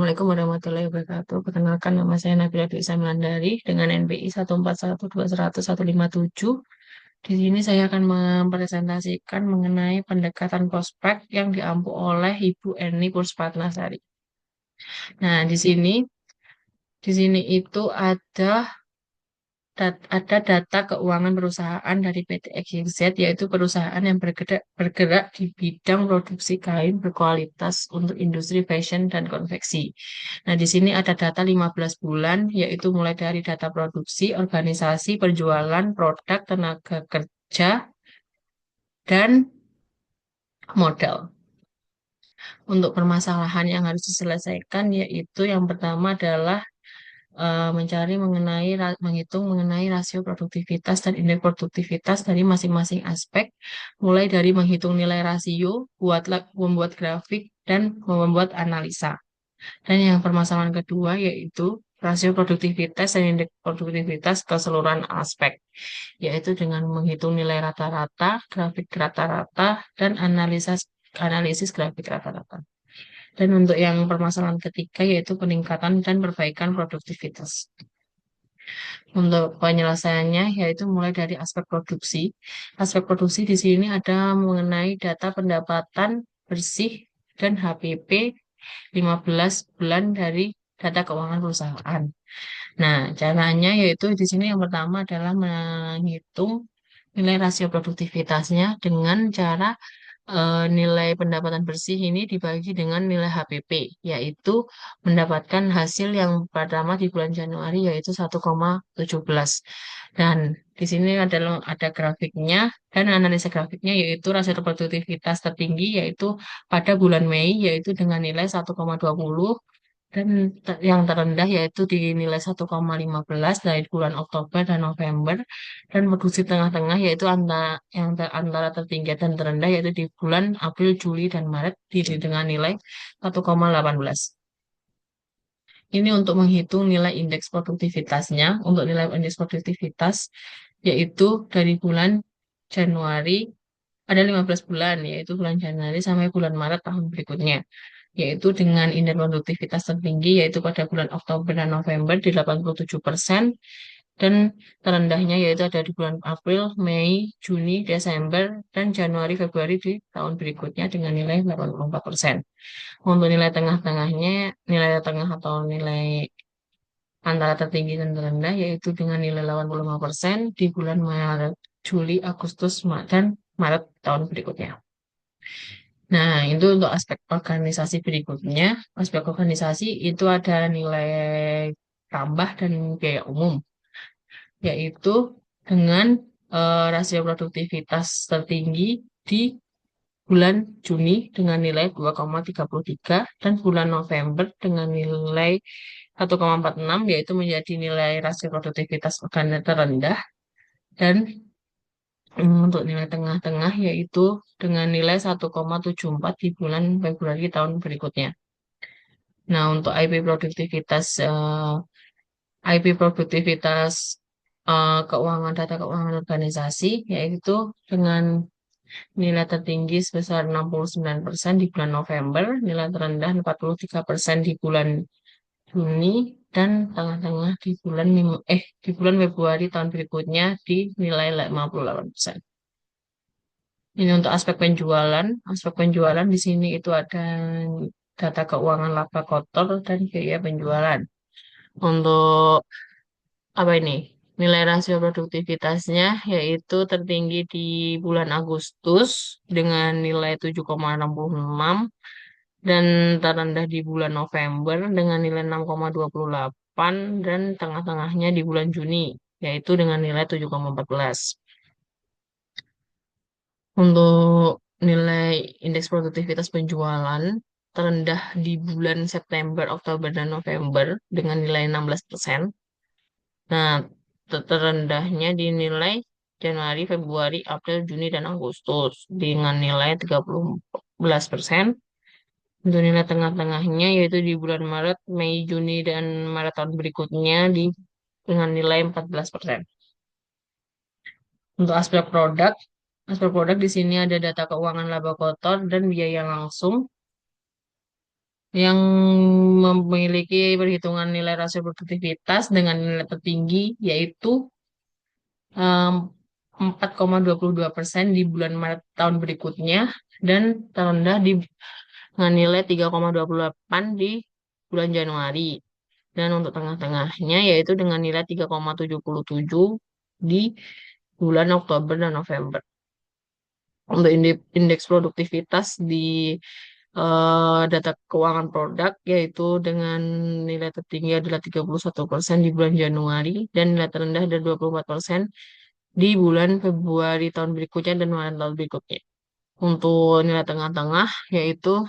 Assalamualaikum warahmatullahi wabarakatuh. Perkenalkan nama saya Nabila Dwi Isamalandari dengan NPI 141211157. Di sini saya akan mempresentasikan mengenai pendekatan prospek yang diampu oleh Ibu Eni Puspatnasari. Nah, di sini itu ada data keuangan perusahaan dari PT XYZ, yaitu perusahaan yang bergerak di bidang produksi kain berkualitas untuk industri fashion dan konveksi. Nah, di sini ada data 15 bulan, yaitu mulai dari data produksi, organisasi, penjualan, produk, tenaga kerja, dan modal. Untuk permasalahan yang harus diselesaikan, yaitu yang pertama adalah menghitung mengenai rasio produktivitas dan indeks produktivitas dari masing-masing aspek, mulai dari menghitung nilai rasio, membuat grafik, dan membuat analisa. Dan yang permasalahan kedua yaitu rasio produktivitas dan indeks produktivitas keseluruhan aspek, yaitu dengan menghitung nilai rata-rata, grafik rata-rata, dan analisis grafik rata-rata. Dan untuk yang permasalahan ketiga yaitu peningkatan dan perbaikan produktivitas. Untuk penyelesaiannya yaitu mulai dari aspek produksi. Aspek produksi di sini ada mengenai data pendapatan bersih dan HPP 15 bulan dari data keuangan perusahaan. Nah, caranya yaitu di sini yang pertama adalah menghitung nilai rasio produktivitasnya dengan cara nilai pendapatan bersih ini dibagi dengan nilai HPP, yaitu mendapatkan hasil yang pertama di bulan Januari yaitu 1,17. Dan di sini ada grafiknya dan analisa grafiknya yaitu rasio produktivitas tertinggi yaitu pada bulan Mei yaitu dengan nilai 1,20 dan yang terendah yaitu dinilai 1,15 dari bulan Oktober dan November, dan produksi tengah-tengah yaitu antara tertinggi dan terendah yaitu di bulan April, Juli, dan Maret dengan nilai 1,18. Ini untuk menghitung nilai indeks produktivitasnya. Untuk nilai indeks produktivitas yaitu dari bulan Januari, ada 15 bulan, yaitu bulan Januari sampai bulan Maret tahun berikutnya, yaitu dengan indeks produktivitas tertinggi, yaitu pada bulan Oktober dan November di 87%, dan terendahnya yaitu ada di bulan April, Mei, Juni, Desember, dan Januari, Februari di tahun berikutnya dengan nilai 84%. Untuk nilai tengah-tengahnya, nilai tengah atau nilai antara tertinggi dan terendah, yaitu dengan nilai 85% di bulan Maret, Juli, Agustus, dan Maret tahun berikutnya. Nah, itu untuk aspek organisasi berikutnya. Aspek organisasi itu ada nilai tambah dan biaya umum, yaitu dengan rasio produktivitas tertinggi di bulan Juni dengan nilai 2,33 dan bulan November dengan nilai 1,46, yaitu menjadi nilai rasio produktivitas organ terendah, dan untuk nilai tengah-tengah yaitu dengan nilai 1,74 di bulan Februari tahun berikutnya. Nah, untuk IP produktivitas keuangan data keuangan organisasi yaitu dengan nilai tertinggi sebesar 69% di bulan November, nilai terendah 43% di bulan Juni, dan tengah-tengah di bulan Februari tahun berikutnya di nilai 58%. Ini untuk aspek penjualan. Aspek penjualan di sini itu ada data keuangan laba kotor dan biaya penjualan. Untuk apa ini? Nilai rasio produktivitasnya yaitu tertinggi di bulan Agustus dengan nilai 7,66 dan terendah di bulan November dengan nilai 6,28 dan tengah-tengahnya di bulan Juni yaitu dengan nilai 7,14. Untuk nilai indeks produktivitas penjualan terendah di bulan September, Oktober, dan November dengan nilai 16%. Nah, terendahnya di nilai Januari, Februari, April, Juni, dan Agustus dengan nilai 13%. Untuk nilai tengah-tengahnya yaitu di bulan Maret, Mei, Juni, dan Maret tahun berikutnya dengan nilai 14%. Untuk aspek produk, di sini ada data keuangan laba kotor dan biaya langsung. Untuk biaya langsung, di sini ada data keuangan laba kotor dan biaya langsung. Untuk biaya langsung, di sini ada data keuangan laba kotor dan biaya langsung. Untuk aspek produk, aspek produk di sini ada data keuangan laba kotor dan biaya langsung. Untuk biaya langsung, yang memiliki perhitungan nilai rasio produktivitas dengan nilai tertinggi yaitu em, 4,22% di bulan Maret tahun berikutnya dan terendah dengan nilai 3,28 di bulan Januari. Dan untuk tengah-tengahnya yaitu dengan nilai 3,77 di bulan Oktober dan November. Untuk indeks produktivitas di data keuangan produk yaitu dengan nilai tertinggi adalah 31% di bulan Januari dan nilai terendah adalah 24% di bulan Februari tahun berikutnya dan Maret tahun berikutnya. Untuk nilai tengah-tengah yaitu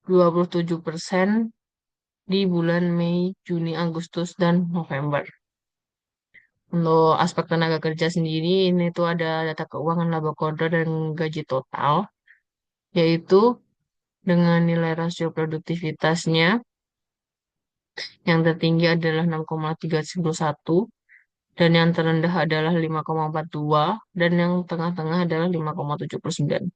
27% di bulan Mei, Juni, Agustus, dan November. Untuk aspek tenaga kerja sendiri, ini tuh ada data keuangan laba kodra dan gaji total, yaitu dengan nilai rasio produktivitasnya yang tertinggi adalah 6,31 dan yang terendah adalah 5,42 dan yang tengah-tengah adalah 5,79.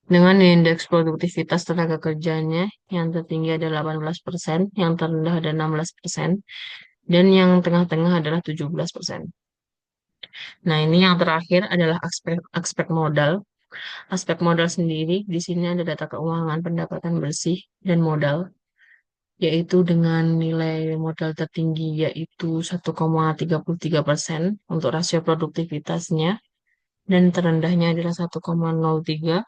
Dengan indeks produktivitas tenaga kerjanya yang tertinggi adalah 18%, yang terendah ada 16%, dan yang tengah-tengah adalah 17%. Nah, ini yang terakhir adalah aspek aspek modal. Aspek modal sendiri di sini ada data keuangan pendapatan bersih dan modal, yaitu dengan nilai modal tertinggi yaitu 1,33% untuk rasio produktivitasnya dan terendahnya adalah 1,03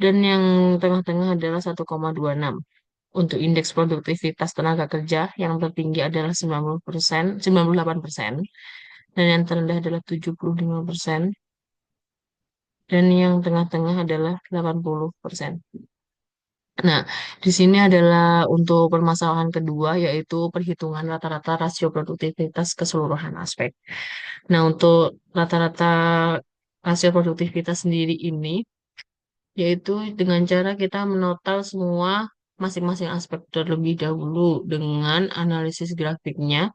dan yang tengah-tengah adalah 1,26. Untuk indeks produktivitas tenaga kerja yang tertinggi adalah 90%, 98% dan yang terendah adalah 75% dan yang tengah-tengah adalah 80%. Nah, di sini adalah untuk permasalahan kedua, yaitu perhitungan rata-rata rasio produktivitas keseluruhan aspek. Nah, untuk rata-rata rasio produktivitas sendiri ini, yaitu dengan cara kita menotal semua masing-masing aspek terlebih dahulu dengan analisis grafiknya.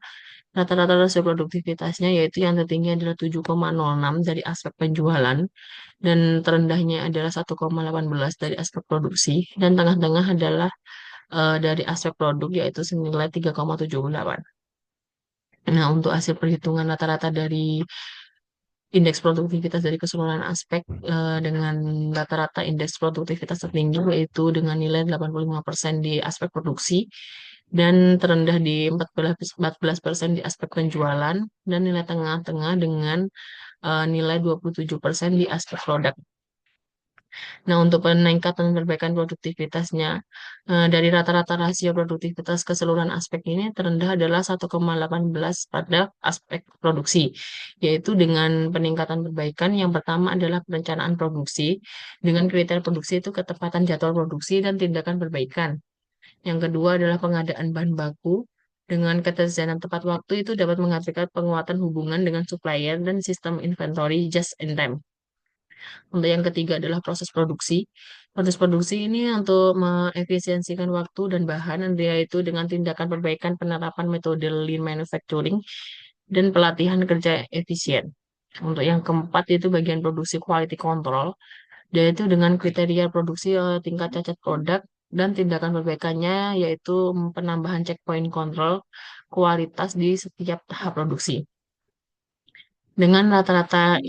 Rata-rata rasio produktivitasnya yaitu yang tertinggi adalah 7,06 dari aspek penjualan dan terendahnya adalah 1,18 dari aspek produksi dan tengah-tengah adalah dari aspek produk yaitu senilai 3,78. Nah, untuk hasil perhitungan rata-rata dari indeks produktivitas dari keseluruhan aspek dengan rata-rata indeks produktivitas tertinggi yaitu dengan nilai 85% di aspek produksi dan terendah di 14% di aspek penjualan dan nilai tengah-tengah dengan nilai 27% di aspek produk. Nah, untuk peningkatan perbaikan produktivitasnya, dari rata-rata rasio produktivitas keseluruhan aspek ini terendah adalah 1,18 pada aspek produksi, yaitu dengan peningkatan perbaikan yang pertama adalah perencanaan produksi, dengan kriteria produksi itu ketepatan jadwal produksi dan tindakan perbaikan. Yang kedua adalah pengadaan bahan baku, dengan ketersediaan tepat waktu itu dapat menghasilkan penguatan hubungan dengan supplier dan sistem inventory just in time. Untuk yang ketiga adalah proses produksi. Proses produksi ini untuk mengefisiensikan waktu dan bahan, yaitu dengan tindakan perbaikan penerapan metode lean manufacturing dan pelatihan kerja efisien. Untuk yang keempat itu bagian produksi quality control, yaitu dengan kriteria produksi tingkat cacat produk dan tindakan perbaikannya yaitu penambahan checkpoint control kualitas di setiap tahap produksi. Dengan rata-rata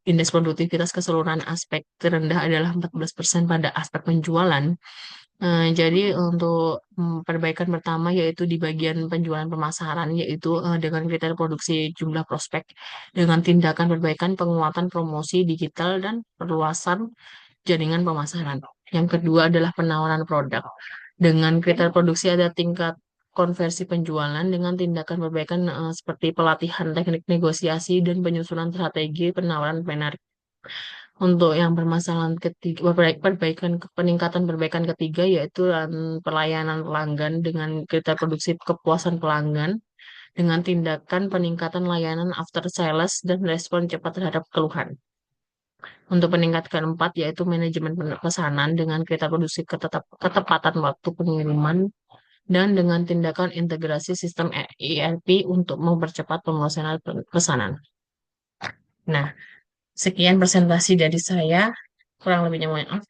indeks produktivitas keseluruhan aspek terendah adalah 14% pada aspek penjualan. Jadi untuk perbaikan pertama yaitu di bagian penjualan pemasaran yaitu dengan kriteria produksi jumlah prospek dengan tindakan perbaikan penguatan promosi digital dan perluasan jaringan pemasaran. Yang kedua adalah penawaran produk. Dengan kriteria produksi ada tingkat konversi penjualan dengan tindakan perbaikan seperti pelatihan teknik negosiasi dan penyusunan strategi penawaran menarik. Untuk yang permasalahan ketiga, peningkatan perbaikan ketiga yaitu pelayanan pelanggan dengan kriteria produksi kepuasan pelanggan dengan tindakan peningkatan layanan after sales dan respon cepat terhadap keluhan. Untuk peningkat keempat yaitu manajemen pesanan dengan kriteria produksi ketepatan waktu pengiriman dan dengan tindakan integrasi sistem ERP untuk mempercepat pemesanan pesanan. Nah, sekian presentasi dari saya. Kurang lebihnya mohon maaf.